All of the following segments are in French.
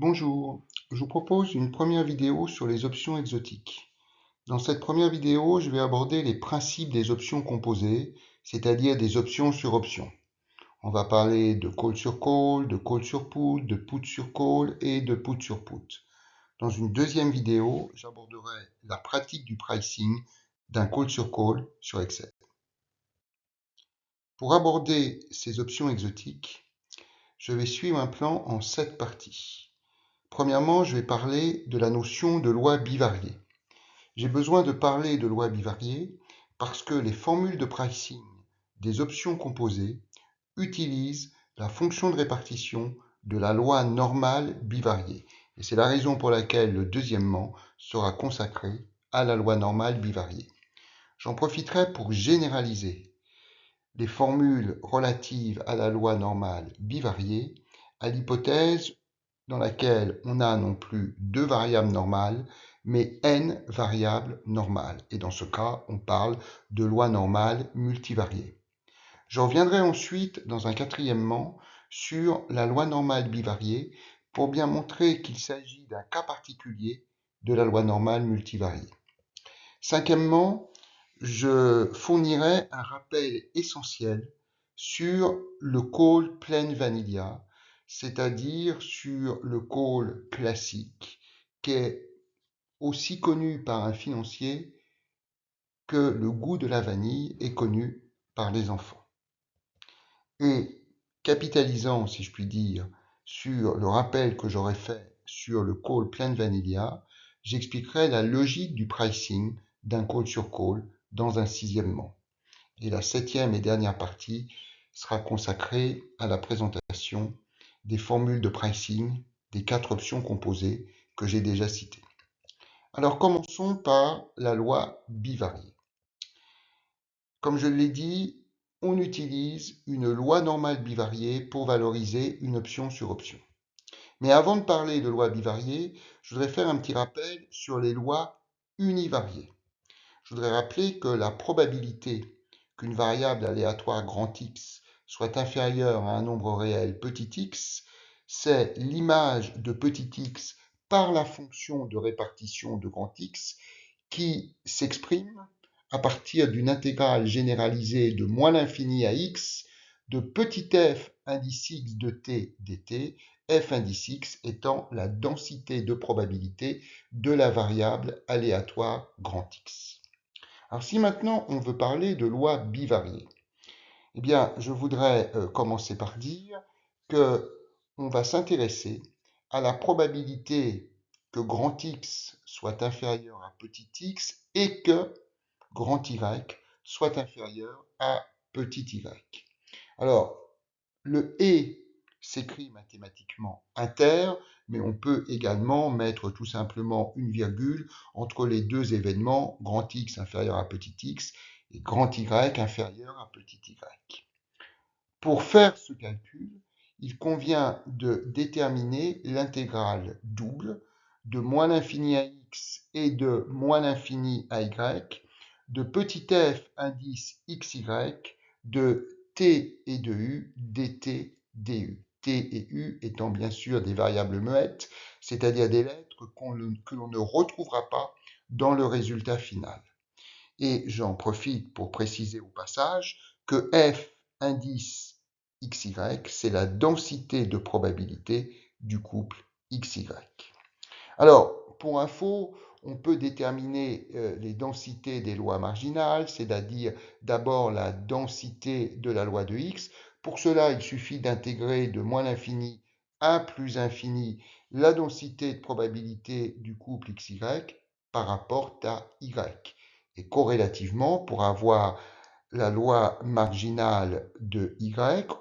Bonjour, je vous propose une première vidéo sur les options exotiques. Dans cette première vidéo, je vais aborder les principes des options composées, c'est-à-dire des options sur options. On va parler de call sur call, de call sur put, de put sur call et de put sur put. Dans une deuxième vidéo, j'aborderai la pratique du pricing d'un call sur Excel. Pour aborder ces options exotiques, je vais suivre un plan en 7 parties. Premièrement, je vais parler de la notion de loi bivariée. J'ai besoin de parler de loi bivariée parce que les formules de pricing des options composées utilisent la fonction de répartition de la loi normale bivariée. Et c'est la raison pour laquelle le deuxièmement sera consacré à la loi normale bivariée. J'en profiterai pour généraliser les formules relatives à la loi normale bivariée à l'hypothèse dans laquelle on a non plus deux variables normales, mais n variables normales. Et dans ce cas, on parle de loi normale multivariée. Je reviendrai ensuite, dans un quatrièmement, sur la loi normale bivariée pour bien montrer qu'il s'agit d'un cas particulier de la loi normale multivariée. Cinquièmement, je fournirai un rappel essentiel sur le call plain vanilla, c'est-à-dire sur le call classique, qui est aussi connu par un financier que le goût de la vanille est connu par les enfants. Et capitalisant, si je puis dire, sur le rappel que j'aurais fait sur le call plain vanilla, j'expliquerai la logique du pricing d'un call sur call dans un sixièmement. Et la septième et dernière partie sera consacrée à la présentation des formules de pricing des 4 options composées que j'ai déjà citées. Alors commençons par la loi bivariée. Comme je l'ai dit, on utilise une loi normale bivariée pour valoriser une option sur option. Mais avant de parler de loi bivariée, je voudrais faire un petit rappel sur les lois univariées. Je voudrais rappeler que la probabilité qu'une variable aléatoire grand X soit inférieure à un nombre réel petit x, c'est l'image de petit x par la fonction de répartition de grand X qui s'exprime à partir d'une intégrale généralisée de moins l'infini à x de petit f indice x de t dt, f indice x étant la densité de probabilité de la variable aléatoire grand X. Alors si maintenant on veut parler de loi bivariée, eh bien je voudrais commencer par dire que on va s'intéresser à la probabilité que grand X soit inférieur à petit x et que grand Y soit inférieur à petit y. Alors, le et s'écrit mathématiquement inter, mais on peut également mettre tout simplement une virgule entre les deux événements, grand X inférieur à petit x et grand Y inférieur à petit y. Pour faire ce calcul, il convient de déterminer l'intégrale double de moins l'infini à x et de moins l'infini à y de petit f indice xy de t et de u dt du. T et u étant bien sûr des variables muettes, c'est-à-dire des lettres que l'on ne retrouvera pas dans le résultat final. Et j'en profite pour préciser au passage que f indice xy, c'est la densité de probabilité du couple xy. Alors, pour info, on peut déterminer les densités des lois marginales, c'est-à-dire d'abord la densité de la loi de x. Pour cela, il suffit d'intégrer de moins l'infini à plus infini la densité de probabilité du couple xy par rapport à y. Et corrélativement, pour avoir la loi marginale de y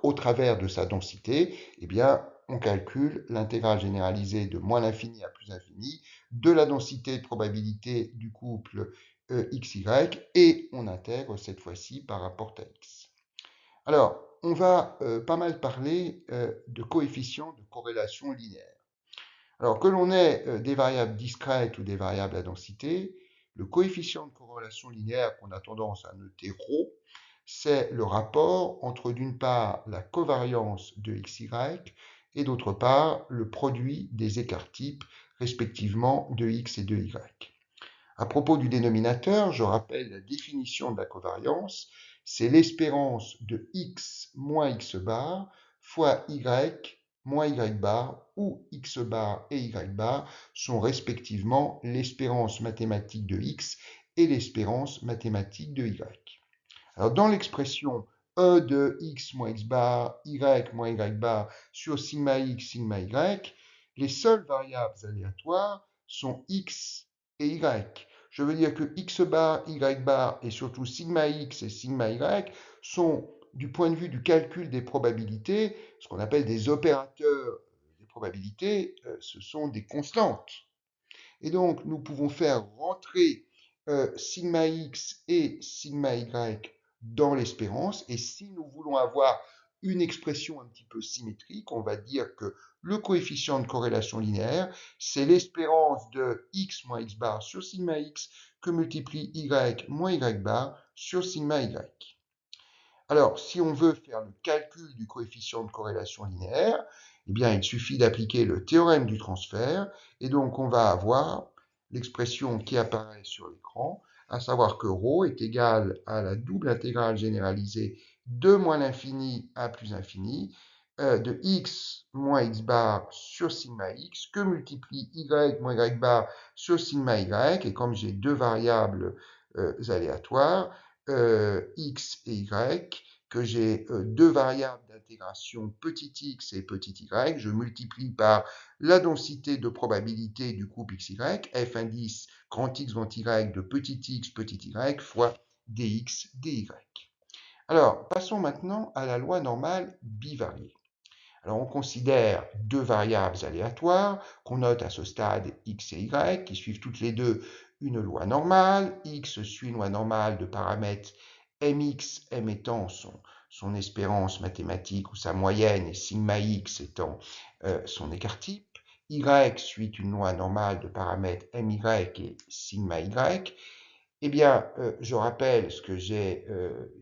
au travers de sa densité, eh bien, on calcule l'intégrale généralisée de moins l'infini à plus l'infini de la densité de probabilité du couple xy et on intègre cette fois-ci par rapport à x. Alors, on va pas mal parler de coefficients de corrélation linéaire. Alors, que l'on ait des variables discrètes ou des variables à densité, le coefficient de corrélation linéaire qu'on a tendance à noter ρ, c'est le rapport entre d'une part la covariance de xy et d'autre part le produit des écarts types, respectivement de x et de y. À propos du dénominateur, je rappelle la définition de la covariance, c'est l'espérance de x moins x bar fois y moins y bar, où x bar et y bar sont respectivement l'espérance mathématique de x et l'espérance mathématique de y. Alors dans l'expression E de x moins x bar, y moins y bar sur sigma x, sigma y, les seules variables aléatoires sont x et y. Je veux dire que x bar, y bar et surtout sigma x et sigma y sont, du point de vue du calcul des probabilités, ce qu'on appelle des opérateurs des probabilités, ce sont des constantes. Et donc, nous pouvons faire rentrer sigma x et sigma y dans l'espérance. Et si nous voulons avoir une expression un petit peu symétrique, on va dire que le coefficient de corrélation linéaire, c'est l'espérance de x moins x bar sur sigma x que multiplie y moins y bar sur sigma y. Alors, si on veut faire le calcul du coefficient de corrélation linéaire, eh bien, il suffit d'appliquer le théorème du transfert, et donc on va avoir l'expression qui apparaît sur l'écran, à savoir que ρ est égal à la double intégrale généralisée de moins l'infini à plus infini de x moins x bar sur sigma x que multiplie y moins y bar sur sigma y, et comme j'ai deux variables aléatoires, x et y, que j'ai deux variables d'intégration petit x et petit y, je multiplie par la densité de probabilité du couple xy, f indice grand X grand y de petit x fois dx dy. Alors, passons maintenant à la loi normale bivariée. Alors, on considère deux variables aléatoires qu'on note à ce stade x et y, qui suivent toutes les deux une loi normale. X suit une loi normale de paramètres mx, m étant son espérance mathématique ou sa moyenne, et sigma x étant son écart type. Y suit une loi normale de paramètres my et sigma y. Eh bien, je rappelle ce que j'ai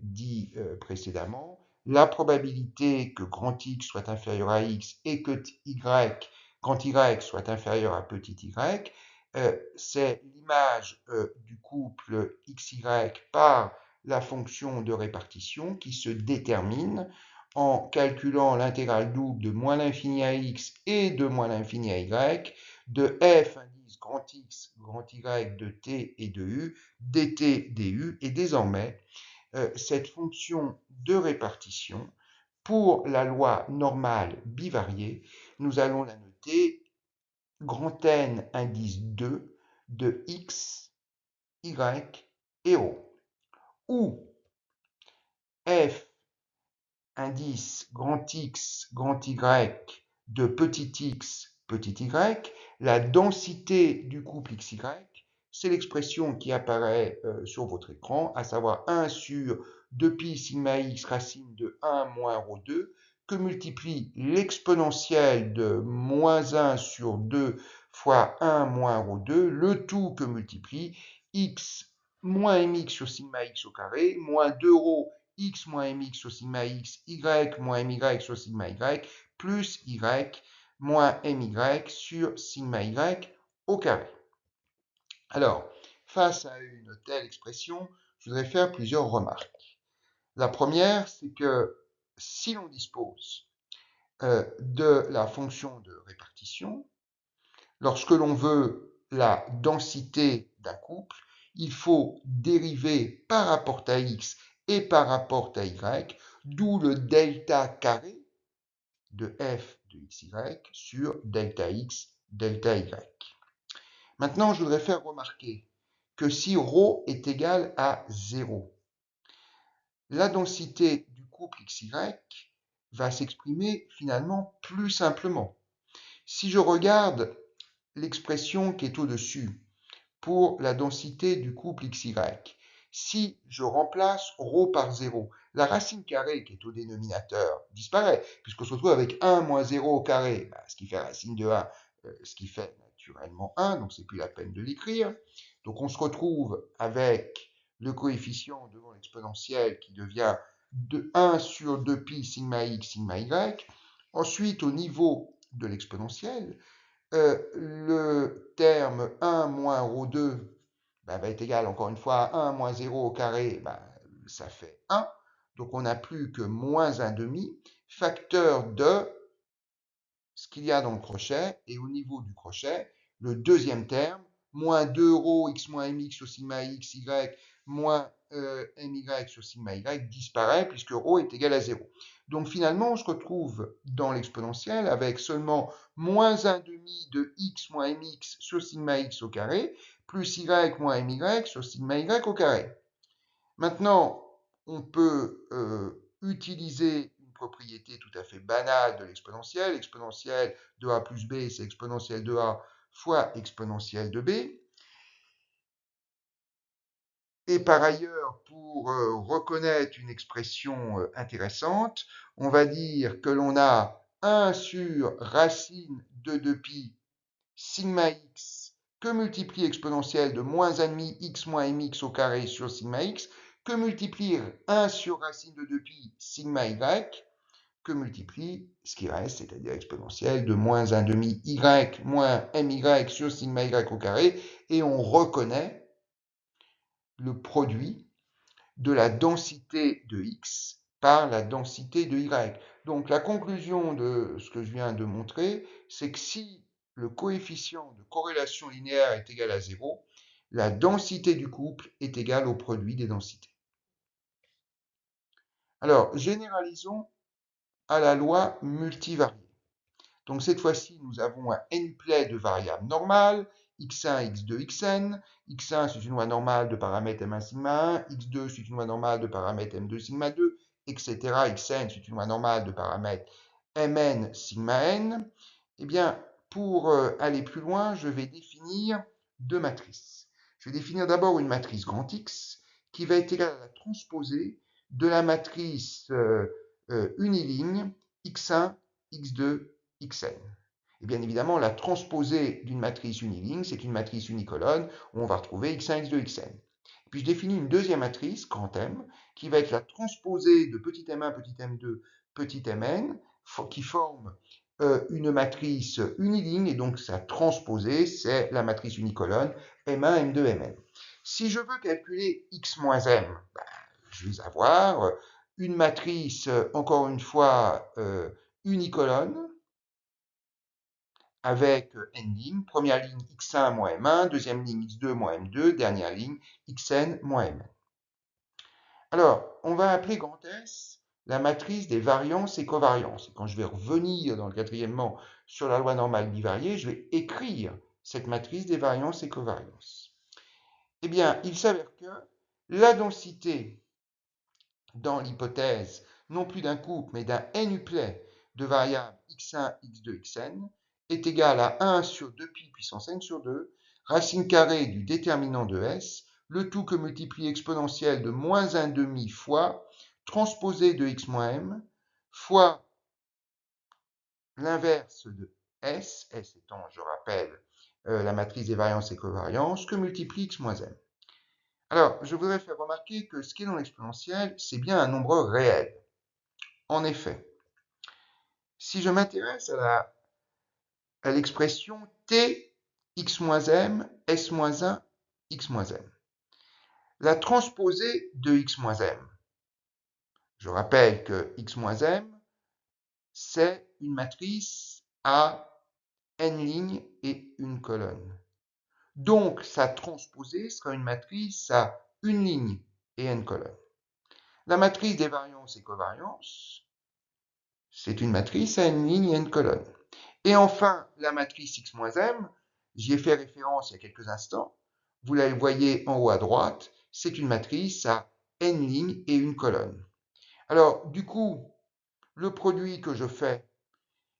dit précédemment. La probabilité que grand X soit inférieur à X et que grand Y soit inférieur à petit y, c'est l'image du couple XY par la fonction de répartition qui se détermine en calculant l'intégrale double de moins l'infini à X et de moins l'infini à Y, de f indice grand X, grand Y de t et de u, dt, du, et désormais, cette fonction de répartition, pour la loi normale bivariée, nous allons la noter grand N indice 2 de x, y et ρ, où f indice grand X, grand Y de petit x, petit y, la densité du couple XY, c'est l'expression qui apparaît sur votre écran, à savoir 1 sur 2pi sigma x racine de 1 moins ρ2, que multiplie l'exponentielle de moins 1 sur 2 fois 1 moins ρ2, le tout que multiplie x moins mx sur sigma x au carré, moins 2ρ x moins mx sur sigma x, y moins my sur sigma y, plus y moins my sur sigma y au carré. Alors, face à une telle expression, je voudrais faire plusieurs remarques. La première, c'est que si l'on dispose de la fonction de répartition, lorsque l'on veut la densité d'un couple, il faut dériver par rapport à x et par rapport à y, d'où le delta carré de f de xy sur delta x, delta y. Maintenant, je voudrais faire remarquer que si ρ est égal à 0, la densité du couple xy va s'exprimer finalement plus simplement. Si je regarde l'expression qui est au-dessus pour la densité du couple xy, si je remplace ρ par 0, la racine carrée qui est au dénominateur disparaît, puisqu'on se retrouve avec 1 moins 0 au carré, ce qui fait racine de 1, ce qui fait naturellement 1, donc c'est plus la peine de l'écrire. Donc on se retrouve avec le coefficient devant l'exponentielle qui devient de 1 sur 2pi sigma x, sigma y. Ensuite, au niveau de l'exponentielle, le terme 1 moins ρ2 va être égal, encore une fois, à 1 moins 0 au carré, ça fait 1. Donc on n'a plus que moins 1 demi, facteur de ce qu'il y a dans le crochet, et au niveau du crochet, le deuxième terme, moins 2 ρ x moins mx sur sigma x, y, moins my sur sigma y, disparaît puisque ρ est égal à 0. Donc finalement, on se retrouve dans l'exponentielle avec seulement moins 1 demi de x moins mx sur sigma x au carré, plus y moins my sur sigma y au carré. Maintenant, on peut utiliser une propriété tout à fait banale de l'exponentielle. L'exponentielle de a plus b, c'est exponentielle de a fois exponentielle de b. Et par ailleurs, pour reconnaître une expression intéressante, on va dire que l'on a 1 sur racine de 2pi sigma x que multiplie exponentielle de moins 1,5 x moins mx au carré sur sigma x, que multiplie 1 sur racine de 2pi sigma y, que multiplie ce qui reste, c'est-à-dire exponentielle de moins 1 demi y moins my sur sigma y au carré, et on reconnaît le produit de la densité de x par la densité de y. Donc la conclusion de ce que je viens de montrer, c'est que si le coefficient de corrélation linéaire est égal à 0, la densité du couple est égale au produit des densités. Alors, généralisons à la loi multivariée. Donc cette fois-ci, nous avons un n-play de variables normales, x1, x2, xn. x1, c'est une loi normale de paramètre m1 sigma 1, x2, c'est une loi normale de paramètre m2 sigma 2, etc. xn, c'est une loi normale de paramètre mn sigma n. Eh bien, pour aller plus loin, je vais définir deux matrices. Je vais définir d'abord une matrice grand X qui va être égale à la transposée de la matrice uniligne x1, x2, xn. Et bien évidemment, la transposée d'une matrice uniligne, c'est une matrice unicolonne où on va retrouver x1, x2, xn. Puis je définis une deuxième matrice, grand M, qui va être la transposée de petit m1, petit m2, petit mn, qui forme une matrice uniligne, et donc sa transposée, c'est la matrice unicolonne m1, m2, mn. Si je veux calculer x moins m, je vais avoir une matrice, encore une fois, unicolonne, avec n lignes, première ligne x1 moins m1, deuxième ligne x2 moins m2, dernière ligne xn moins mn. Alors, on va appeler grand S la matrice des variances et covariances. Et quand je vais revenir dans le quatrièmement sur la loi normale bivariée, je vais écrire cette matrice des variances et covariances. Eh bien, il s'avère que la densité dans l'hypothèse, non plus d'un couple, mais d'un n-uplet de variables x1, x2, xn, est égale à 1 sur 2pi puissance n sur 2, racine carrée du déterminant de S, le tout que multiplie exponentielle de moins 1 demi fois transposé de x moins m, fois l'inverse de S, S étant, je rappelle, la matrice des variances et covariances, que multiplie x moins m. Alors, je voudrais faire remarquer que ce qui est dans l'exponentielle, c'est bien un nombre réel. En effet, si je m'intéresse à l'expression t, x moins m, s moins 1, x moins m, la transposée de x moins m, je rappelle que x moins m, c'est une matrice à n lignes et une colonne. Donc, sa transposée sera une matrice à une ligne et n colonnes. La matrice des variances et covariances, c'est une matrice à n lignes et n colonnes. Et enfin, la matrice x moins m, j'y ai fait référence il y a quelques instants, vous la voyez en haut à droite, c'est une matrice à n lignes et une colonne. Alors, du coup, le produit que je fais,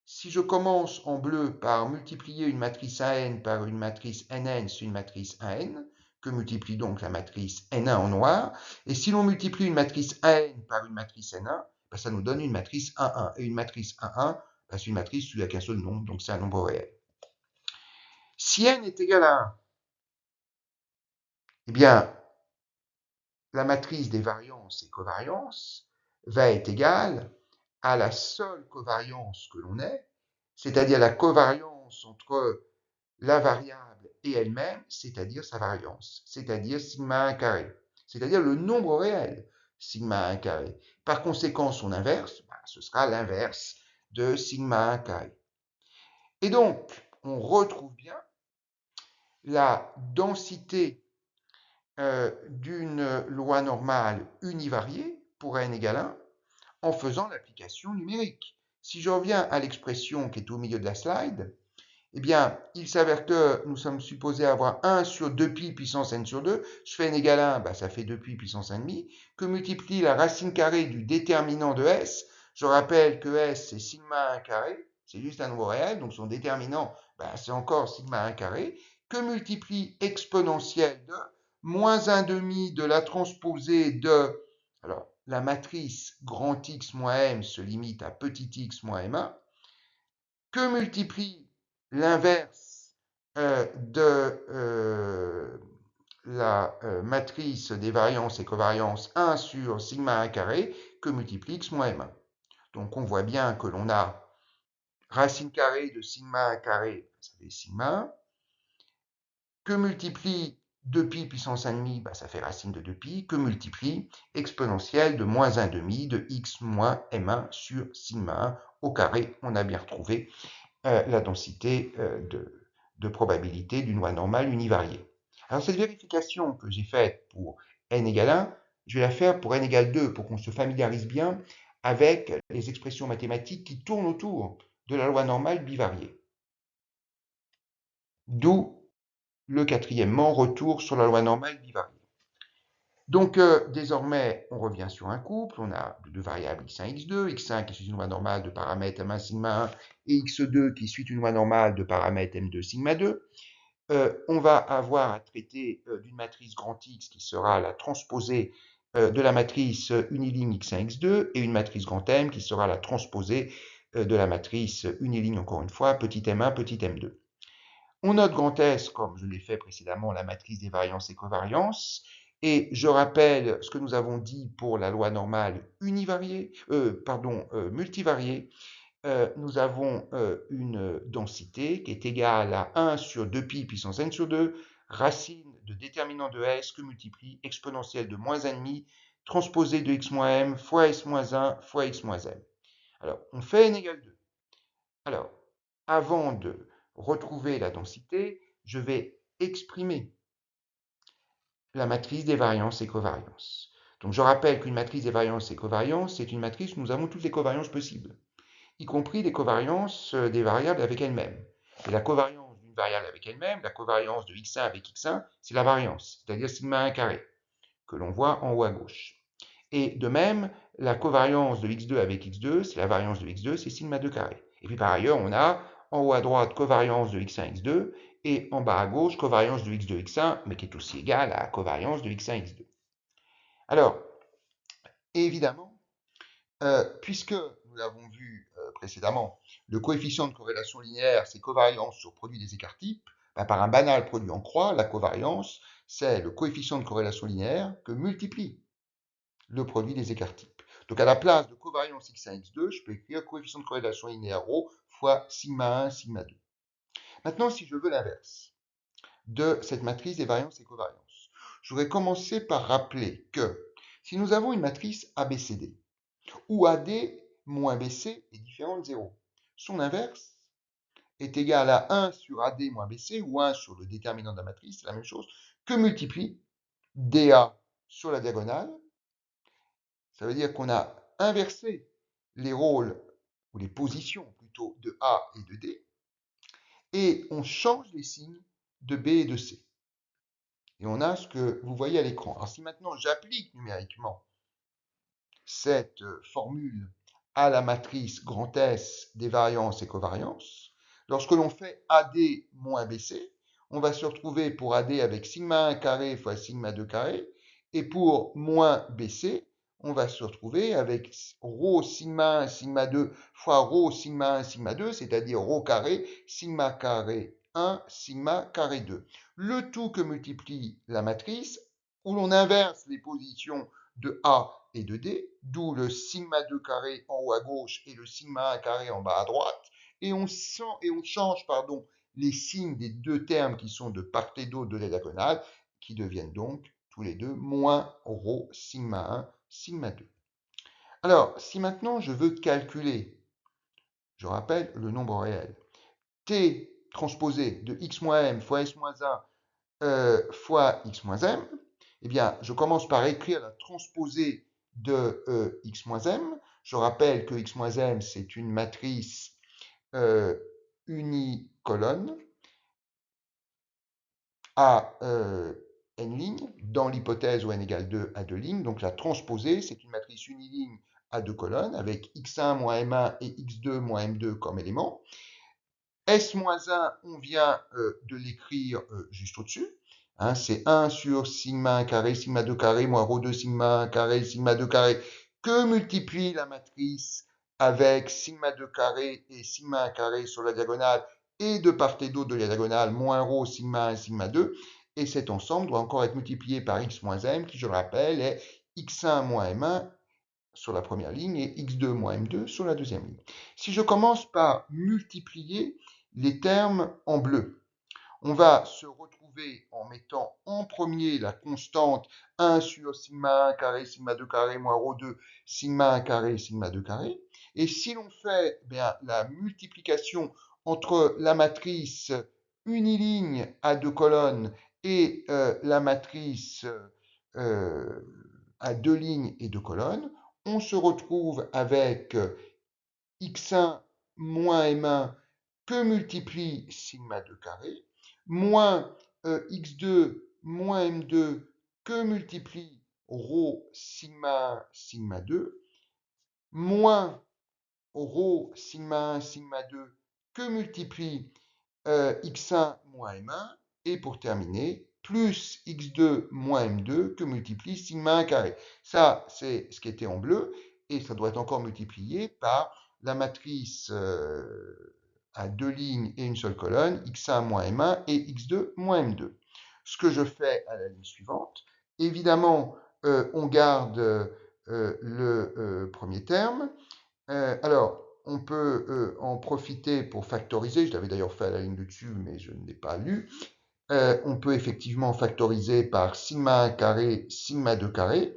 si je commence en bleu par multiplier une matrice AN par une matrice NN, c'est une matrice AN, que multiplie donc la matrice N1 en noir, et si l'on multiplie une matrice AN par une matrice N1, ça nous donne une matrice 1,1. Et une matrice 1,1, c'est une matrice où il n'y a qu'un seul nombre, donc c'est un nombre réel. Si n est égal à 1, eh bien, la matrice des variances et covariances va être égale à la seule covariance que l'on ait, c'est-à-dire la covariance entre la variable et elle-même, c'est-à-dire sa variance, c'est-à-dire sigma 1 carré, c'est-à-dire le nombre réel, sigma 1 carré. Par conséquent, son inverse, ce sera l'inverse de sigma 1 carré. Et donc, on retrouve bien la densité d'une loi normale univariée pour n égale 1 en faisant l'application numérique. Si je reviens à l'expression qui est au milieu de la slide, eh bien, il s'avère que nous sommes supposés avoir 1 sur 2pi puissance n sur 2. Je fais n égale 1, ça fait 2pi puissance 1,5, que multiplie la racine carrée du déterminant de S. Je rappelle que S, c'est sigma 1 carré, c'est juste un nombre réel, donc son déterminant, c'est encore sigma 1 carré, que multiplie exponentielle de moins 1,5 de la transposée de... Alors, la matrice grand X moins M se limite à petit x moins M1, que multiplie l'inverse de la matrice des variances et covariances 1 sur sigma 1 carré, que multiplie x moins m1. Donc on voit bien que l'on a racine carrée de sigma 1 carré, ça fait sigma 1, que multiplie 2pi puissance 1,5, ça fait racine de 2pi, que multiplie exponentielle de moins 1,5 de x moins m1 sur sigma 1 au carré. On a bien retrouvé la densité de probabilité d'une loi normale univariée. Alors cette vérification que j'ai faite pour n égale 1, je vais la faire pour n égale 2 pour qu'on se familiarise bien avec les expressions mathématiques qui tournent autour de la loi normale bivariée. D'où le quatrièmement retour sur la loi normale bivariée. Donc désormais, on revient sur un couple, on a deux variables x1, x2, x1 qui suit une loi normale de paramètre m1 sigma 1 et x2 qui suit une loi normale de paramètre m2 sigma 2. On va avoir à traiter d'une matrice grand X qui sera la transposée de la matrice uniligne x1, x2 et une matrice grand M qui sera la transposée de la matrice uniligne, encore une fois, petit m1, petit m2. On note grand S, comme je l'ai fait précédemment, la matrice des variances et covariances. Et je rappelle ce que nous avons dit pour la loi normale multivariée. Nous avons une densité qui est égale à 1 sur 2pi puissance n sur 2, racine de déterminant de S que multiplie exponentielle de moins 1,5 transposée de x moins m fois s moins 1 fois x moins m. Alors, on fait n égale 2. Alors, avant de retrouver la densité, je vais exprimer la matrice des variances et covariances. Donc je rappelle qu'une matrice des variances et covariances, c'est une matrice où nous avons toutes les covariances possibles, y compris les covariances des variables avec elles-mêmes. Et la covariance d'une variable avec elle-même, la covariance de x1 avec x1, c'est la variance, c'est-à-dire sigma 1 carré, que l'on voit en haut à gauche. Et de même, la covariance de x2 avec x2, c'est la variance de x2, c'est sigma 2 carré. Et puis par ailleurs, on a en haut à droite covariance de x1, x2, et en bas à gauche covariance de x2, x1, mais qui est aussi égale à la covariance de x1, x2. Alors, évidemment, puisque nous l'avons vu précédemment, le coefficient de corrélation linéaire, c'est covariance sur produit des écarts types, par un banal produit en croix, la covariance, c'est le coefficient de corrélation linéaire que multiplie le produit des écarts types. Donc à la place de covariance x1, x2, je peux écrire coefficient de corrélation linéaire ρ fois sigma 1, sigma 2. Maintenant, si je veux l'inverse de cette matrice des variances et covariances, je voudrais commencer par rappeler que si nous avons une matrice ABCD, où AD moins BC est différent de 0, son inverse est égal à 1 sur AD moins BC, ou 1 sur le déterminant de la matrice, c'est la même chose, que multiplie DA sur la diagonale. Ça veut dire qu'on a inversé les rôles, ou les positions plutôt, de A et de D, et on change les signes de B et de C. Et on a ce que vous voyez à l'écran. Alors si maintenant j'applique numériquement cette formule à la matrice grand S des variances et covariances, lorsque l'on fait AD moins BC, on va se retrouver pour AD avec sigma 1 carré fois sigma 2 carré, et pour moins BC, on va se retrouver avec ρ sigma 1 sigma 2 fois ρ sigma 1 sigma 2, c'est-à-dire ρ carré sigma carré 1 sigma carré 2. Le tout que multiplie la matrice, où l'on inverse les positions de A et de D, d'où le sigma 2 carré en haut à gauche et le sigma 1 carré en bas à droite, et on change les signes des deux termes qui sont de part et d'autre de la diagonale, qui deviennent donc tous les deux moins ρ sigma 1, sigma 2. Alors, si maintenant je veux calculer, je rappelle le nombre réel, t transposé de x moins m fois s moins 1 fois x moins m, eh bien, je commence par écrire la transposée de x moins m. Je rappelle que x moins m, c'est une matrice unicolonne à n lignes, dans l'hypothèse où n égale 2 à 2 lignes. Donc la transposée, c'est une matrice uniligne à 2 colonnes, avec x1 moins m1 et x2 moins m2 comme éléments. S-1, on vient de l'écrire juste au-dessus. Hein, c'est 1 sur sigma 1 carré, sigma 2 carré, moins ρ2 sigma 1 carré, sigma 2 carré, que multiplie la matrice avec sigma 2 carré et sigma 1 carré sur la diagonale, et de part et d'autre de la diagonale, moins ρ sigma 1 sigma 2. Et cet ensemble doit encore être multiplié par x moins m, qui, je le rappelle, est x1 moins m1 sur la première ligne et x2 moins m2 sur la deuxième ligne. Si je commence par multiplier les termes en bleu, on va se retrouver en mettant en premier la constante 1 sur sigma 1 carré, sigma 2 carré, moins ρ2, sigma 1 carré, sigma 2 carré. Et si l'on fait la multiplication entre la matrice uniligne à deux colonnes et la matrice à deux lignes et deux colonnes, on se retrouve avec x1 moins m1 que multiplie sigma 2 carré, moins x2 moins m2 que multiplie ρ sigma 1 sigma 2, moins ρ sigma 1 sigma 2 que multiplie x1 moins m1, et pour terminer, plus x2 moins m2 que multiplie sigma 1 carré. Ça, c'est ce qui était en bleu, et ça doit être encore multiplié par la matrice à deux lignes et une seule colonne, x1 moins m1 et x2 moins m2. Ce que je fais à la ligne suivante, évidemment, on garde le premier terme. Alors, on peut en profiter pour factoriser. Je l'avais d'ailleurs fait à la ligne de dessus, mais je ne l'ai pas lu. On peut effectivement factoriser par sigma 1 carré, sigma 2 carré.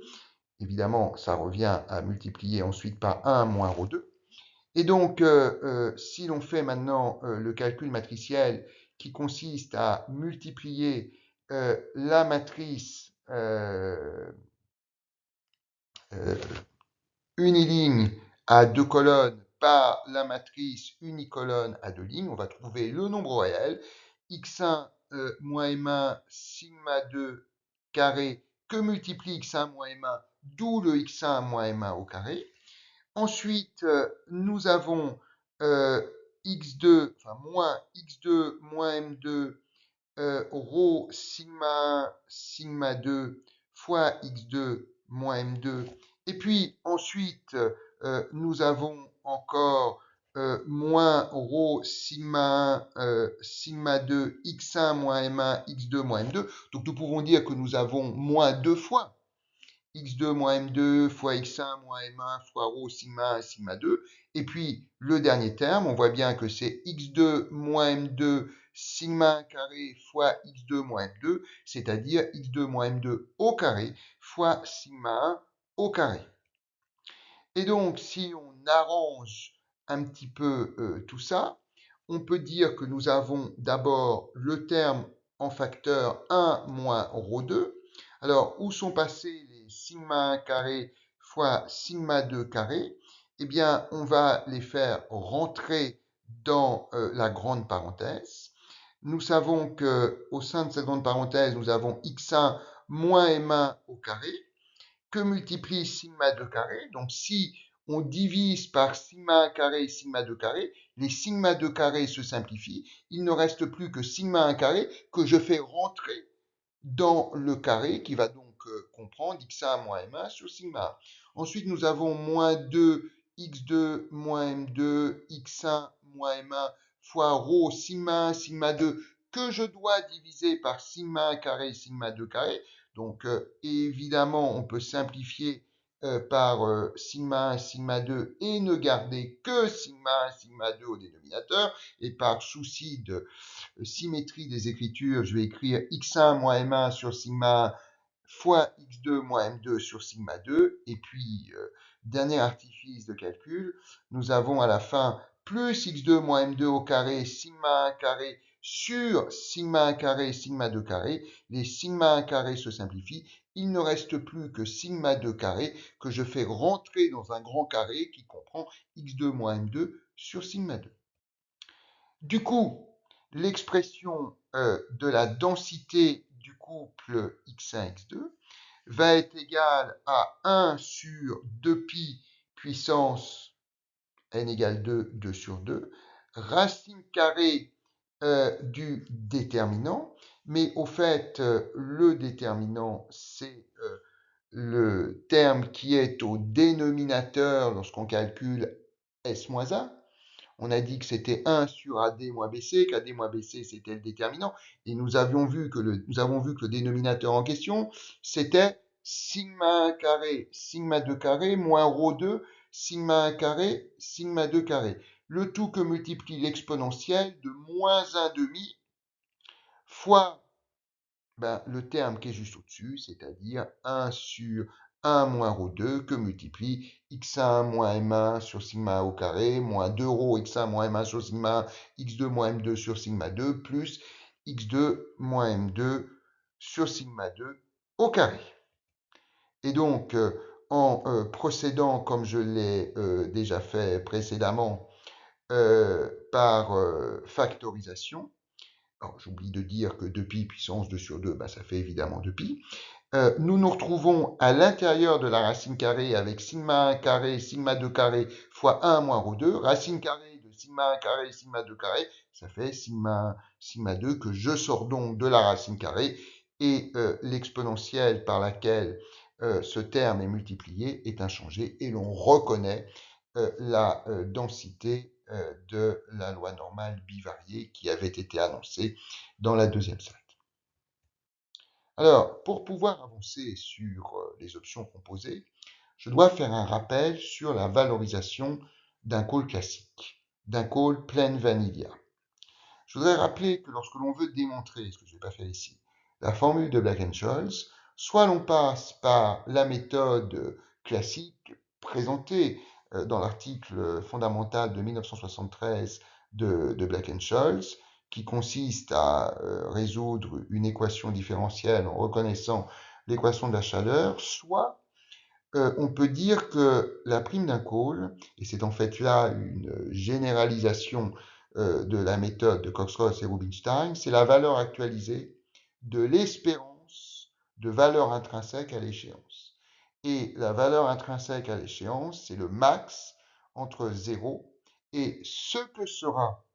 Évidemment, ça revient à multiplier ensuite par 1 moins ρ2. Et donc, si l'on fait maintenant le calcul matriciel qui consiste à multiplier la matrice uniligne à deux colonnes par la matrice unicolonne à deux lignes, on va trouver le nombre réel, x1 moins m1 sigma 2 carré que multiplie x1 moins m1, d'où le x1 moins m1 au carré. Ensuite, nous avons x2, enfin moins x2 moins m2 ρ sigma 1 sigma 2 fois x2 moins m2. Et puis ensuite, nous avons encore moins ρ sigma 1 sigma 2 x1 moins m1 x2 moins m2. Donc nous pouvons dire que nous avons moins deux fois x2 moins m2 fois x1 moins m1 fois ρ sigma 1 sigma 2. Et puis le dernier terme, on voit bien que c'est x2 moins m2 sigma 1 carré fois x2 moins m2, c'est-à-dire x2 moins m2 au carré fois sigma 1 au carré. Et donc, si on arrange un petit peu tout ça, on peut dire que nous avons d'abord le terme en facteur 1 moins ρ2. Alors, où sont passés les sigma 1 carré fois sigma 2 carré? Eh bien, on va les faire rentrer dans la grande parenthèse. Nous savons qu'au sein de cette grande parenthèse, nous avons x1 moins m1 au carré, que multiplie sigma 2 carré. Donc, si on divise par sigma 1 carré et sigma 2 carré, les sigma 2 carré se simplifient. Il ne reste plus que sigma 1 carré que je fais rentrer dans le carré qui va donc comprendre x1 moins m1 sur sigma 1. Ensuite, nous avons moins 2 x2 moins m2 x1 moins m1 fois ρ sigma 1 sigma 2 que je dois diviser par sigma 1 carré sigma 2 carré. Donc, évidemment, on peut simplifier par sigma 1 et sigma 2 et ne garder que sigma 1 et sigma 2 au dénominateur. Et par souci de symétrie des écritures, je vais écrire x1 moins m1 sur sigma 1 fois x2 moins m2 sur sigma 2. Et puis, dernier artifice de calcul, nous avons à la fin plus x2 moins m2 au carré, sigma 1 carré sur sigma 1 carré, sigma 2 carré. Les sigma 1 carré se simplifient. Il ne reste plus que sigma 2 carré que je fais rentrer dans un grand carré qui comprend x2 moins m2 sur sigma 2. Du coup, l'expression de la densité du couple x1, x2 va être égale à 1 sur 2pi puissance n égale 2, 2 sur 2, racine carrée du déterminant, mais au fait, le déterminant, c'est le terme qui est au dénominateur lorsqu'on calcule S-1. On a dit que c'était 1 sur AD moins BC, qu'AD moins BC, c'était le déterminant. Et nous avons vu que le dénominateur en question, c'était sigma 1 carré, sigma 2 carré, moins rho 2, sigma 1 carré, sigma 2 carré. Le tout que multiplie l'exponentielle de moins 1 demi fois le terme qui est juste au-dessus, c'est-à-dire 1 sur 1 moins rho 2 que multiplie x1 moins m1 sur sigma 1 au carré, moins 2 rho x1 moins m1 sur sigma 1, x2 moins m2 sur sigma 2, plus x2 moins m2 sur sigma 2 au carré. Et donc, en procédant comme je l'ai déjà fait précédemment par factorisation, alors, j'oublie de dire que 2pi puissance 2 sur 2, ça fait évidemment 2pi. Nous nous retrouvons à l'intérieur de la racine carrée avec sigma 1 carré, sigma 2 carré fois 1 moins rho 2. Racine carrée de sigma 1 carré, sigma 2 carré, ça fait sigma 1, sigma 2 que je sors donc de la racine carrée. Et l'exponentielle par laquelle ce terme est multiplié est inchangé et l'on reconnaît la densité de la loi normale bivariée qui avait été annoncée dans la deuxième slide. Alors, pour pouvoir avancer sur les options composées, je dois faire un rappel sur la valorisation d'un call classique, d'un call plain vanilla. Je voudrais rappeler que lorsque l'on veut démontrer, ce que je ne vais pas faire ici, la formule de Black-Scholes, soit l'on passe par la méthode classique présentée dans l'article fondamental de 1973 de Black-Scholes, qui consiste à résoudre une équation différentielle en reconnaissant l'équation de la chaleur, soit on peut dire que la prime d'un call, et c'est en fait là une généralisation de la méthode de Cox-Ross et Rubinstein, c'est la valeur actualisée de l'espérance de valeur intrinsèque à l'échéance. Et la valeur intrinsèque à l'échéance, c'est le max entre 0 et ce que sera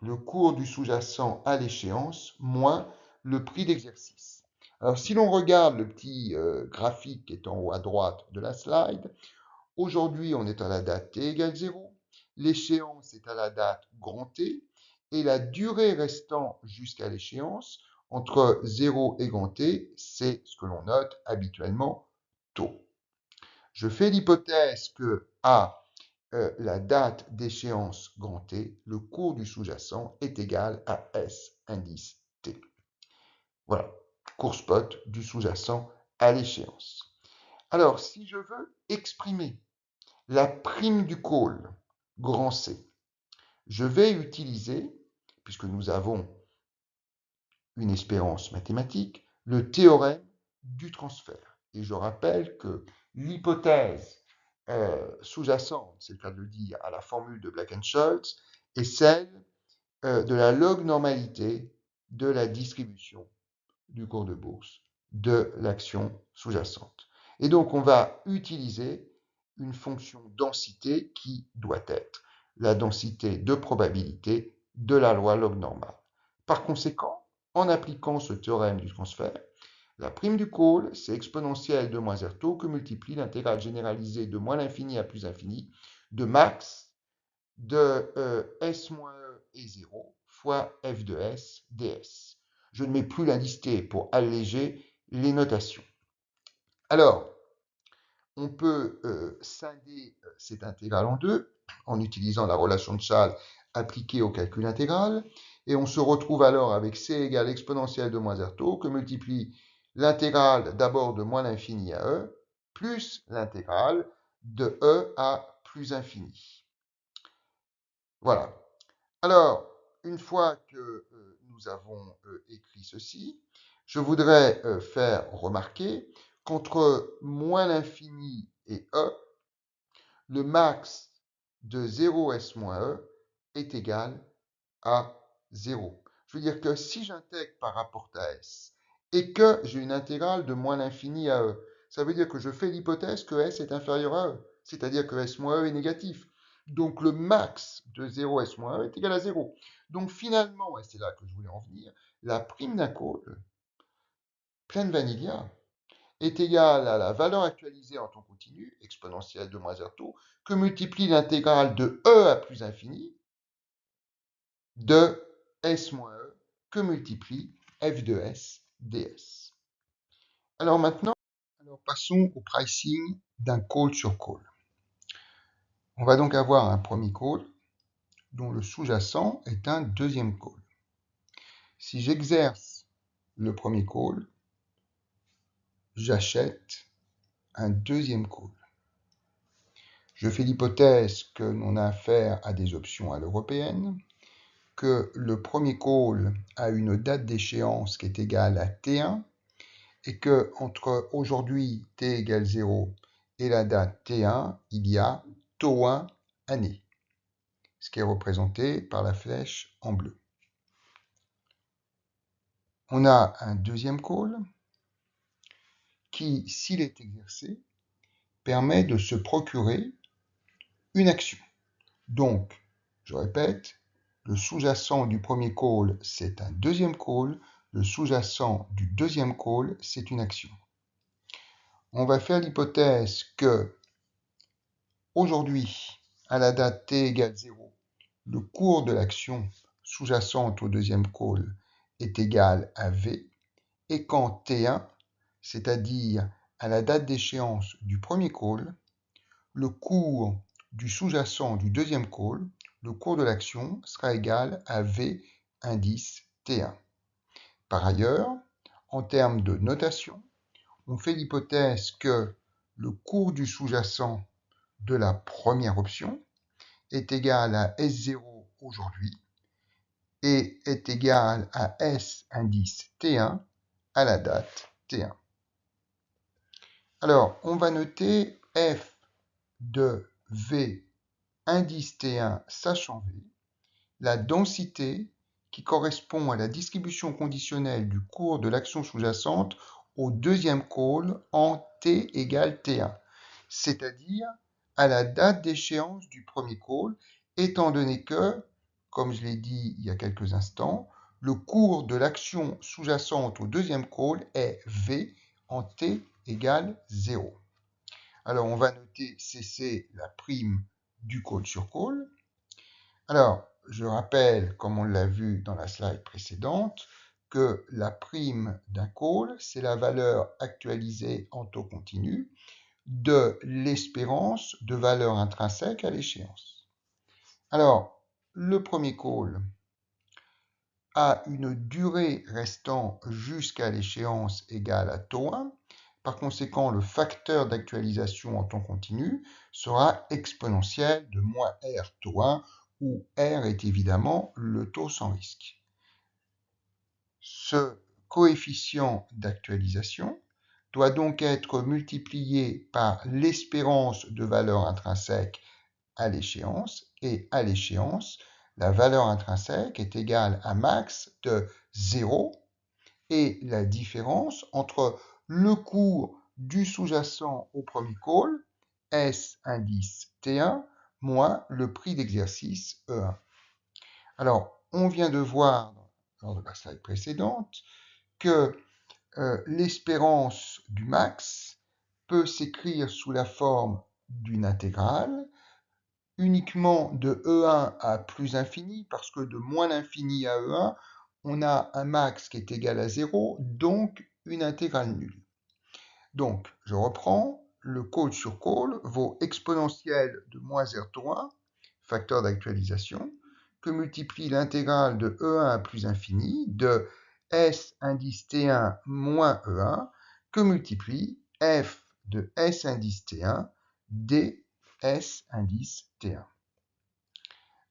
le cours du sous-jacent à l'échéance moins le prix d'exercice. Alors, si l'on regarde le petit graphique qui est en haut à droite de la slide, aujourd'hui, on est à la date t égale 0, l'échéance est à la date grand T, et la durée restant jusqu'à l'échéance, entre 0 et grand T, c'est ce que l'on note habituellement taux. Je fais l'hypothèse que à la date d'échéance grand T, le cours du sous-jacent est égal à S indice T. Voilà, cours spot du sous-jacent à l'échéance. Alors, si je veux exprimer la prime du call, grand C, je vais utiliser, puisque nous avons une espérance mathématique, le théorème du transfert. Et je rappelle que l'hypothèse sous-jacente, c'est le cas de le dire, à la formule de Black-Scholes, est celle de la log normalité de la distribution du cours de bourse de l'action sous-jacente. Et donc, on va utiliser une fonction densité qui doit être la densité de probabilité de la loi log normale. Par conséquent, en appliquant ce théorème du transfert, la prime du call, c'est exponentielle de moins R taux que multiplie l'intégrale généralisée de moins l'infini à plus l'infini de max de S-E et 0 fois f de S ds. Je ne mets plus l'indice T pour alléger les notations. Alors, on peut scinder cette intégrale en deux en utilisant la relation de Charles appliquée au calcul intégral. Et on se retrouve alors avec c égale exponentielle de moins r taux que multiplie l'intégrale d'abord de moins l'infini à e plus l'intégrale de e à plus infini. Voilà. Alors, une fois que nous avons écrit ceci, je voudrais faire remarquer qu'entre moins l'infini et e, le max de 0s moins e est égal à 0. Je veux dire que si j'intègre par rapport à s et que j'ai une intégrale de moins l'infini à e, ça veut dire que je fais l'hypothèse que s est inférieur à e, c'est-à-dire que s moins e est négatif. Donc le max de 0s moins e est égal à 0. Donc finalement, et c'est là que je voulais en venir, la prime d'un cône, pleine vanilla, est égale à la valeur actualisée en temps continu, exponentielle de moins r taux, que multiplie l'intégrale de e à plus infini de s moins e, que multiplie f de s ds. Alors maintenant, passons au pricing d'un call sur call. On va donc avoir un premier call dont le sous-jacent est un deuxième call. Si j'exerce le premier call, j'achète un deuxième call. Je fais l'hypothèse que l'on a affaire à des options à l'européenne, que le premier call a une date d'échéance qui est égale à T1, et que entre aujourd'hui T égale 0 et la date T1, il y a taux 1 année, ce qui est représenté par la flèche en bleu. On a un deuxième call qui, s'il est exercé, permet de se procurer une action. Donc, je répète, le sous-jacent du premier call, c'est un deuxième call. Le sous-jacent du deuxième call, c'est une action. On va faire l'hypothèse que, aujourd'hui, à la date t égale 0, le cours de l'action sous-jacente au deuxième call est égal à V, et quand T1, c'est-à-dire à la date d'échéance du premier call, le cours du sous-jacent du deuxième call, le cours de l'action sera égal à V indice T1. Par ailleurs, en termes de notation, on fait l'hypothèse que le cours du sous-jacent de la première option est égal à S0 aujourd'hui et est égal à S indice T1 à la date T1. Alors, on va noter F de V indice T1 sachant V, la densité qui correspond à la distribution conditionnelle du cours de l'action sous-jacente au deuxième call en T égale T1, c'est-à-dire à la date d'échéance du premier call, étant donné que, comme je l'ai dit il y a quelques instants, le cours de l'action sous-jacente au deuxième call est V en T égale 0. Alors, on va noter CC, la prime du call sur call. Alors, je rappelle, comme on l'a vu dans la slide précédente, que la prime d'un call, c'est la valeur actualisée en taux continu de l'espérance de valeur intrinsèque à l'échéance. Alors, le premier call a une durée restant jusqu'à l'échéance égale à taux 1. Par conséquent, le facteur d'actualisation en temps continu sera exponentiel de moins R taux 1, où R est évidemment le taux sans risque. Ce coefficient d'actualisation doit donc être multiplié par l'espérance de valeur intrinsèque à l'échéance, et à l'échéance, la valeur intrinsèque est égale à max de 0 et la différence entre le cours du sous-jacent au premier call, S indice T1, moins le prix d'exercice E1. Alors, on vient de voir lors de la slide précédente que l'espérance du max peut s'écrire sous la forme d'une intégrale uniquement de E1 à plus infini, parce que de moins l'infini à E1, on a un max qui est égal à 0, donc une intégrale nulle. Donc, je reprends, le col sur col vaut exponentielle de moins R taux 1, facteur d'actualisation, que multiplie l'intégrale de E1 à plus infini de S indice T1 moins E1, que multiplie F de S indice T1 ds indice T1.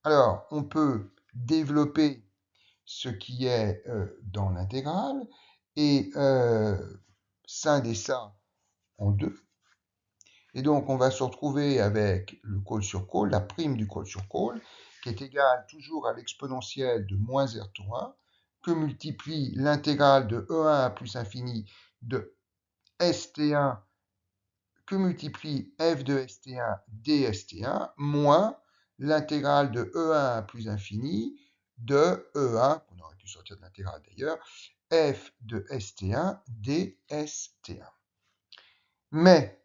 Alors, on peut développer ce qui est dans l'intégrale et scinder ça en 2. Et donc, on va se retrouver avec le col sur col, la prime du col sur col, qui est égale toujours à l'exponentielle de moins R taux 1, que multiplie l'intégrale de E1 à plus infini de ST1, que multiplie F de ST1 dST1, moins l'intégrale de E1 à plus infini de E1, qu'on aurait pu sortir de l'intégrale d'ailleurs, F de ST1 dST1. Mais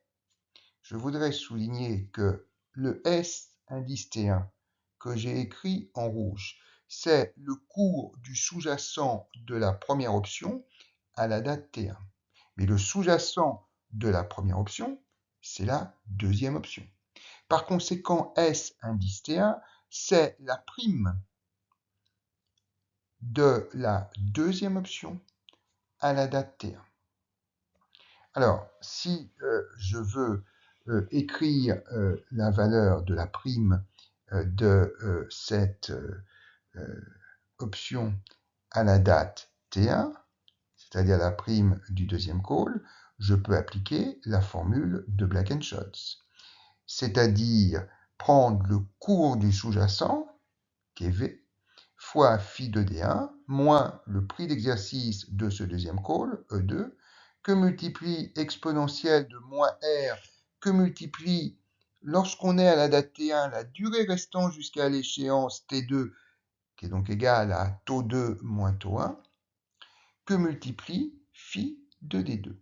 je voudrais souligner que le S indice T1 que j'ai écrit en rouge, c'est le cours du sous-jacent de la première option à la date T1. Mais le sous-jacent de la première option, c'est la deuxième option. Par conséquent, S indice T1, c'est la prime de la deuxième option à la date T1. Alors, si je veux écrire la valeur de la prime de cette option à la date T1, c'est-à-dire la prime du deuxième call, je peux appliquer la formule de Black-Scholes, c'est-à-dire prendre le cours du sous-jacent, qui est V, fois phi de D1, moins le prix d'exercice de ce deuxième call, E2, que multiplie exponentielle de moins R, que multiplie, lorsqu'on est à la date T1, la durée restant jusqu'à l'échéance T2, qui est donc égale à taux 2 moins taux 1, que multiplie phi de D2.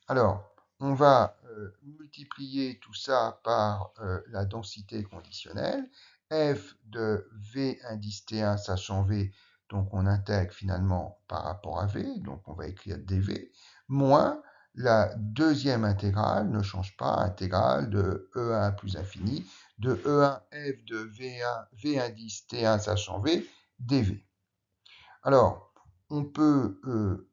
Alors, on va multiplier tout ça par la densité conditionnelle, f de V indice T1 sachant V, donc on intègre finalement par rapport à V, donc on va écrire dV, moins la deuxième intégrale ne change pas, intégrale de E1 plus infini, de E1 f de V1, V indice T1 sachant V, dV. Alors, on peut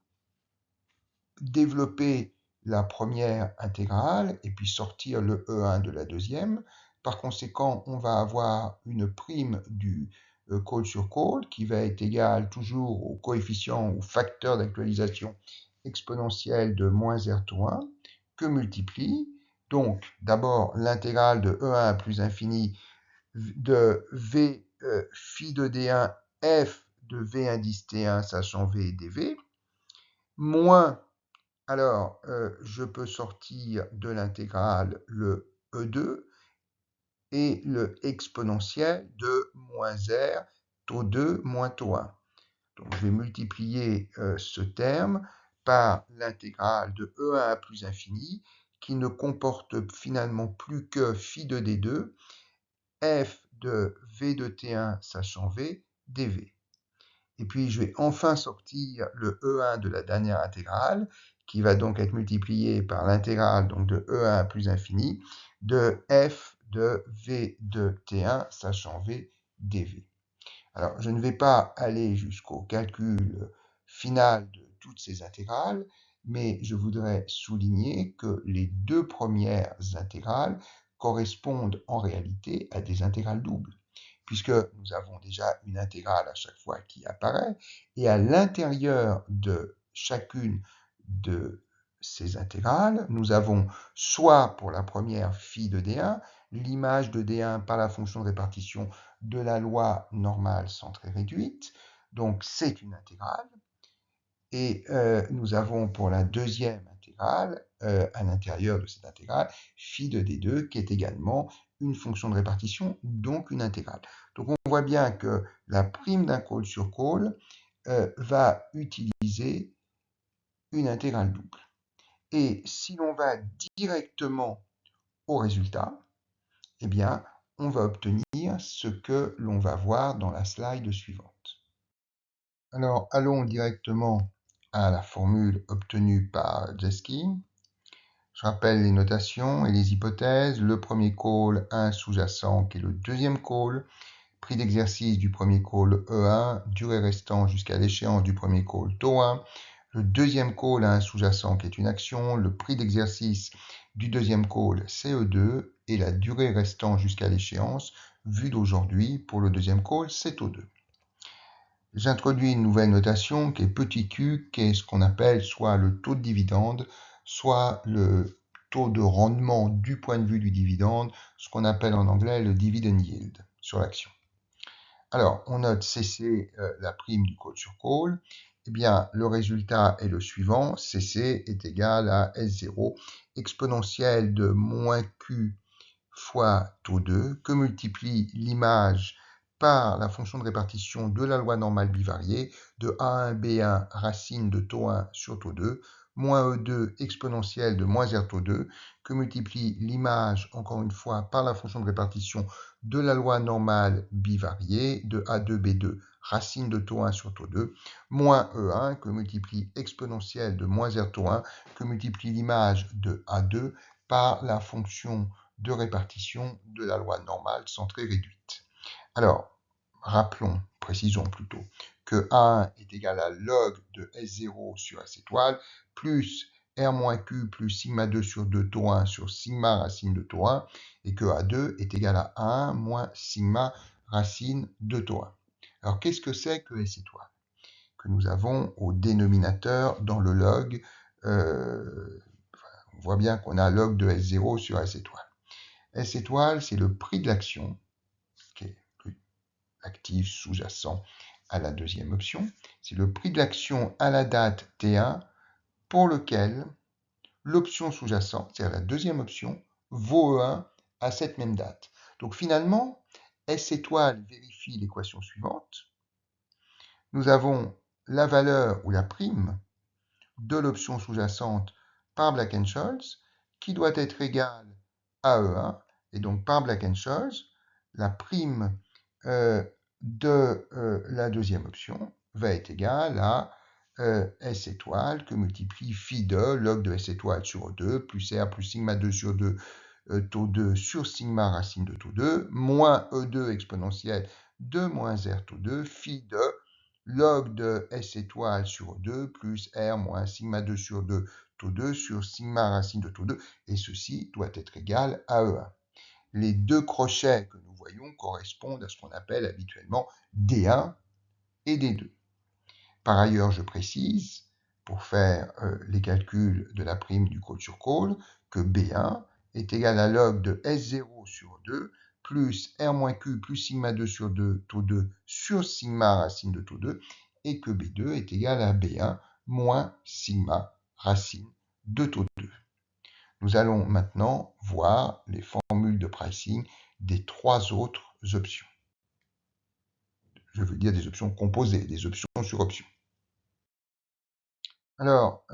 développer la première intégrale et puis sortir le E1 de la deuxième. Par conséquent, on va avoir une prime du call sur call qui va être égale toujours au coefficient ou facteur d'actualisation exponentielle de moins R taux 1 que multiplie donc d'abord l'intégrale de E1 à plus infini de V phi de D1 F de V indice T1 sachant V dV moins alors, je peux sortir de l'intégrale le E2 et le exponentiel de moins R, taux 2 moins taux 1. Donc, je vais multiplier ce terme par l'intégrale de E1 à plus infini, qui ne comporte finalement plus que phi de D2, f de V de T1 sachant V, dV. Et puis, je vais enfin sortir le E1 de la dernière intégrale, qui va donc être multiplié par l'intégrale donc de E1 à plus infini de f de V de T1, sachant V dV. Alors, je ne vais pas aller jusqu'au calcul final de toutes ces intégrales, mais je voudrais souligner que les deux premières intégrales correspondent en réalité à des intégrales doubles, puisque nous avons déjà une intégrale à chaque fois qui apparaît, et à l'intérieur de chacune de ces intégrales, nous avons soit pour la première phi de D1, l'image de D1 par la fonction de répartition de la loi normale centrée réduite, donc c'est une intégrale, et nous avons pour la deuxième intégrale, à l'intérieur de cette intégrale, phi de D2, qui est également une fonction de répartition, donc une intégrale. Donc on voit bien que la prime d'un call sur call va utiliser une intégrale double. Et si l'on va directement au résultat, eh bien, on va obtenir ce que l'on va voir dans la slide suivante. Alors, allons directement à la formule obtenue par Jeski. Je rappelle les notations et les hypothèses. Le premier call, 1 sous-jacent, qui est le deuxième call. Prix d'exercice du premier call E1, durée restant jusqu'à l'échéance du premier call Tau1. Le deuxième call a un sous-jacent qui est une action. Le prix d'exercice du deuxième call CE2 et la durée restant jusqu'à l'échéance vue d'aujourd'hui pour le deuxième call c'est Tau2. J'introduis une nouvelle notation qui est petit q, qui est ce qu'on appelle soit le taux de dividende, soit le taux de rendement du point de vue du dividende, ce qu'on appelle en anglais le dividend yield sur l'action. Alors, on note CC, la prime du call sur call. Eh bien, le résultat est le suivant. CC est égal à S0 exponentielle de moins Q fois taux 2 que multiplie l'image par la fonction de répartition de la loi normale bivariée de A1 B1 racine de taux 1 sur taux 2 moins E2 exponentielle de moins R taux 2 que multiplie l'image, encore une fois, par la fonction de répartition de la loi normale bivariée de A2 B2 racine de taux 1 sur taux 2 moins E1 que multiplie exponentielle de moins R taux 1 que multiplie l'image de A2 par la fonction de répartition de la loi normale centrée réduite. Alors, précisons plutôt, que A1 est égal à log de S0 sur S étoile, plus R-Q plus sigma 2 sur 2 taux 1 sur sigma racine de taux 1, et que A2 est égal à 1 moins sigma racine de taux 1. Alors, qu'est-ce que c'est que S étoile que nous avons au dénominateur dans le log on voit bien qu'on a log de S0 sur S étoile. S étoile, c'est le prix de l'action, qui est actif sous-jacent à la deuxième option. C'est le prix de l'action à la date T1 pour lequel l'option sous-jacente, c'est-à-dire la deuxième option, vaut E1 à cette même date. Donc finalement, S étoile vérifie l'équation suivante. Nous avons la valeur ou la prime de l'option sous-jacente par Black-Scholes qui doit être égale à E1. Et donc par Black-Scholes, la prime de la deuxième option va être égale à S étoile que multiplie phi de log de S étoile sur 2 plus R plus sigma 2 sur 2 taux 2 sur sigma racine de taux 2 moins E2 exponentielle de moins R taux 2 phi de log de S étoile sur 2 plus R moins sigma 2 sur 2 taux 2 sur sigma racine de taux 2 et ceci doit être égal à E1. Les deux crochets que nous voyons correspondent à ce qu'on appelle habituellement D1 et D2. Par ailleurs, je précise, pour faire les calculs de la prime du call sur call, que B1 est égal à log de S0 sur 2 plus R-Q plus sigma 2 sur 2 taux 2 sur sigma racine de taux 2 et que B2 est égal à B1 moins sigma racine de taux 2. Nous allons maintenant voir les formules de pricing des trois autres options. Je veux dire des options composées, des options sur options. Alors,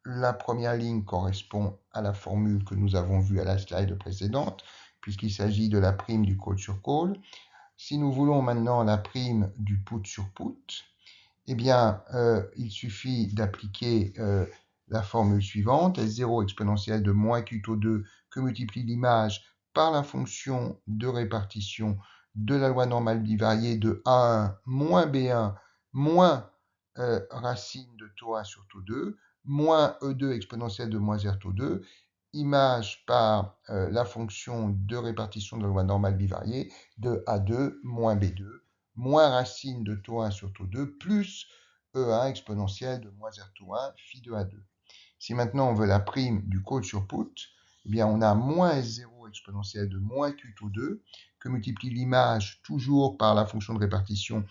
la première ligne correspond à la formule que nous avons vue à la slide précédente, puisqu'il s'agit de la prime du call sur call. Si nous voulons maintenant la prime du put sur put, eh bien, il suffit d'appliquer la formule suivante, S0 exponentielle de moins Q taux 2 que multiplie l'image par la fonction de répartition de la loi normale bivariée de A1 moins B1 moins racine de taux 1 sur taux 2 moins E2 exponentielle de moins R taux 2 image par la fonction de répartition de la loi normale bivariée de A2 moins B2 moins racine de taux 1 sur taux 2 plus E1 exponentielle de moins R taux 1 phi de A2. Si maintenant on veut la prime du call sur put, eh bien on a moins S0 exponentielle de moins Q taux 2 que multiplie l'image toujours par la fonction de répartition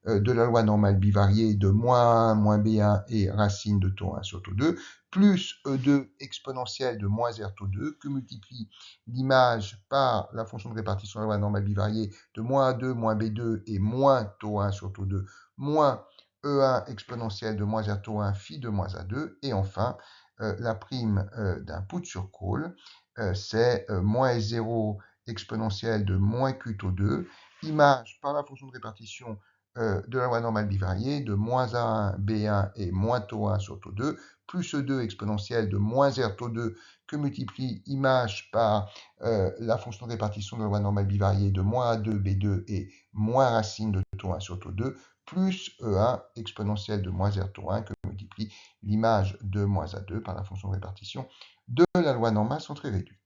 de la loi normale bivariée de moins 1, moins B1 et racine de taux 1 sur taux 2, plus E2 exponentielle de moins R taux 2, que multiplie l'image par la fonction de répartition de la loi normale bivariée de moins A2, moins B2 et moins taux 1 sur taux 2, moins E1 exponentielle de moins R taux 1 phi de moins A2, et enfin, la prime d'un put sur call, c'est moins S0 exponentielle de moins Q taux 2, image par la fonction de répartition de la loi normale bivariée de moins A1 B1 et moins taux 1 sur taux 2, plus E2 exponentielle de moins R taux 2 que multiplie image par la fonction de répartition de la loi normale bivariée de moins A2 B2 et moins racine de taux 1 sur taux 2, plus E1 exponentielle de moins R taux 1 que multiplie l'image de moins A2 par la fonction de répartition de la loi normale centrée réduite.